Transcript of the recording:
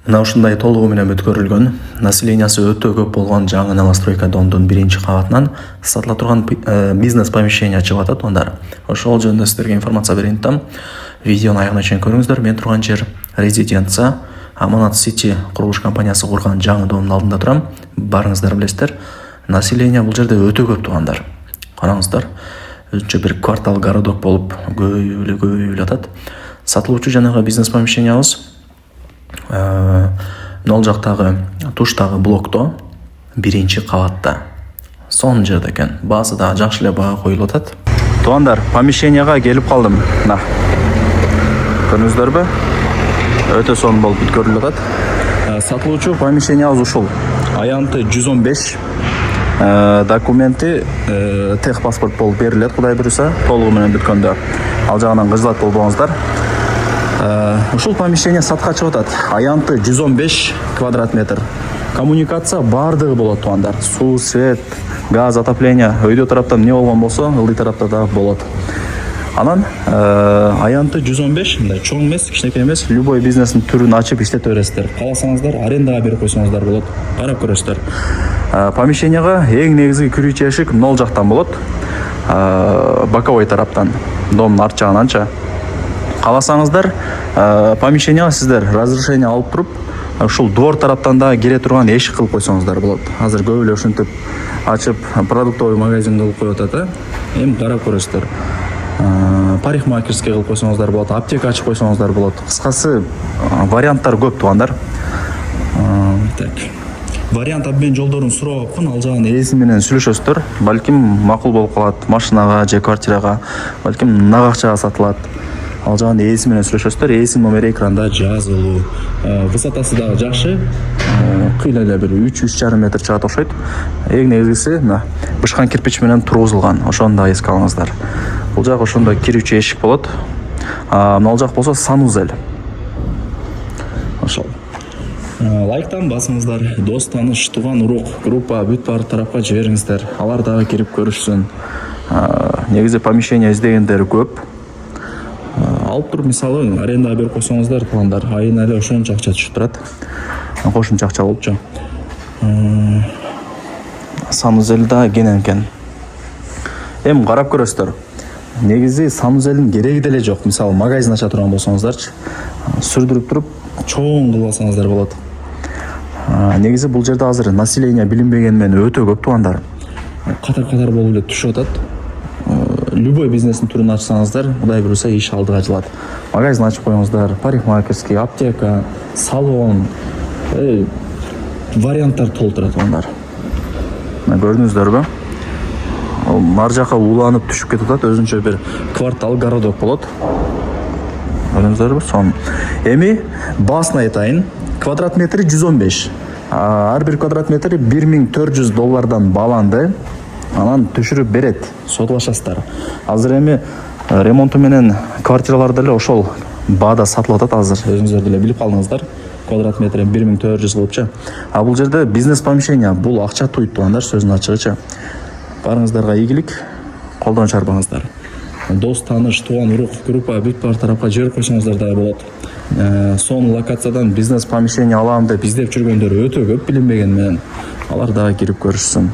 Мына ушундай толугу менен өткөрүлгөн, населениясы өтө көп болгон жаңы новостройка домдун биринчи кабатынан сатыла турган бизнес помещение чыгып атат ондар. Ошол жөнүндө сиздерге информация берейин атам. Видеону аягына чейин көрүңүздөр. Мен турган жер резиденция Аманат City курулуш компаниясы курган жаңы домдун алдында турам. Барыңыздар билесиздер. Население бул жерде өтө көп туугандар. Караңыздар. Өзүнчө бир квартал городок болуп көбөйүп атат. Сатылуучу жанагы бизнес помещениябыз нол жактагы туштагы блокто биринчи кабатта сонун жерде экен. Баасы да жакшы эле баа коюлуп атат. Туугандар, помещенияга келип калдым. Мына көрүңүздөрбү? Өтө сонун болуп бүткөрүлүп атат. Сатылуучу помещениябыз ушул. Аянты 115. Документи техпаспорт болуп берилет, Кудай буюрса, толугу менен бүткөндө. Ал жагынан кыжылат болбоңуздар. Ушул помещение сатка чыгып атат. Аянты 115 квадрат метр. Коммуникация бардыгы болот туугандар. Суу, свет, газ, отопление. Өйдө тарапта эмне болгон болсо, ылдый тарапта да болот. Анан аянты 115, мындай чоң эмес, кичинекей эмес, любой бизнестин түрүн ачып иштете бересиздер. Кааласаңыздар, арендага берип койсоңуздар болот. Карап көрөсүздөр. Помещенияга эң негизги кирүүчү эшик нол жактан болот. Боковой тараптан, домдун арт жагынанча. Кааласаңыздар, помещенияга сиздер разрешение алып туруп, ушул двор тараптан да кире турган эшик кылып койсоңуздар болот. Азыр көп эле ушинтип ачып продуктовый магазин кылып коюп атат. Эми карап көрөсүздөр. Парикмахерский кылып койсоңуздар болот, аптека ачып койсоңуздар болот. Кыскасы варианттар көп туугандар. Так. Вариант обмен жолдорун сурап апкын, ал жагын ээси менен сүйлөшөсүздөр. Балким макул болуп калат машинага же квартирага, балким нак акчага сатылат. Ал жагын ээси менен сүйлөшөсүздөр. Ээсинин номери экранда жазылуу. Высотасы да жакшы. Кыйла эле бир 3-3,5 метр чыгат окшойт. Эң негизгиси мына бышкан кирпич менен тургузулган. Ошону да эске алыңыздар. Бул жак ошондо кирүүчү эшик болот. Мына жак болсо санузел. Ошол. Лайктан басыңыздар, дос, тааныш, тууган, урук, группа, бүт бар тарапка жибериңиздер. Алар дагы кирип көрүшсүн. Негизи помещение издегендер көп. Алып туруп, мисалы, арендага берип койсоңуздар, туугандар, айына эле ошончо акча түшүп турат. Кошумча акча болупчу. Санузел да кенен экен. Эми карап көрөсүздөр. Негизи санузелдин кереги деле жок. Мисалы, магазин ача турган болсоңуздарчы, сүрдүрүп туруп чоң кылып алсаңыздар болот. Негизи бул жерде азыр население билинбеген менен өтө көп туугандар. Катар-катар болуп эле түшүп атат. Любой бизнестин түрүн ачсаңыздар, Кудай буюрса иш алдыга жылат. Магазин ачып коюңуздар, парикмахерский, аптека, салон, варианттар толтура туугандар. Көрдүңүздөрбү? Нар жака уланып түшүп кетип атат, өзүнчө бир квартал городок болот. Көрдүңүздөрбү? Сон. Эми баасын айтайын. Квадрат метри 115. Ар бир квадрат метри $1400 бааланды. Анан түшүрүп берет, сотулашасыздар. Азыр эми ремонту менен квартиралар деле ошол баада сатылып атат азыр. Өзүңүздөр деле билип калдыңыздар. Квадрат метри 1400 болупчу. Бул жерде бизнес помещение, бул акча туйт туугандар, сөзүнүн ачыгычы. Барыңыздарга ийгилик, колдон чарбаңыздар. Дос, тааныш, тууган, урук, группа, бүт бар тарапка жиберип койсоңуздар да болот. Сонун локациядан бизнес помещение алам деп издеп жүргөндөр өтө көп билинбеген менен. Алар дагы кирип көрүшсүн.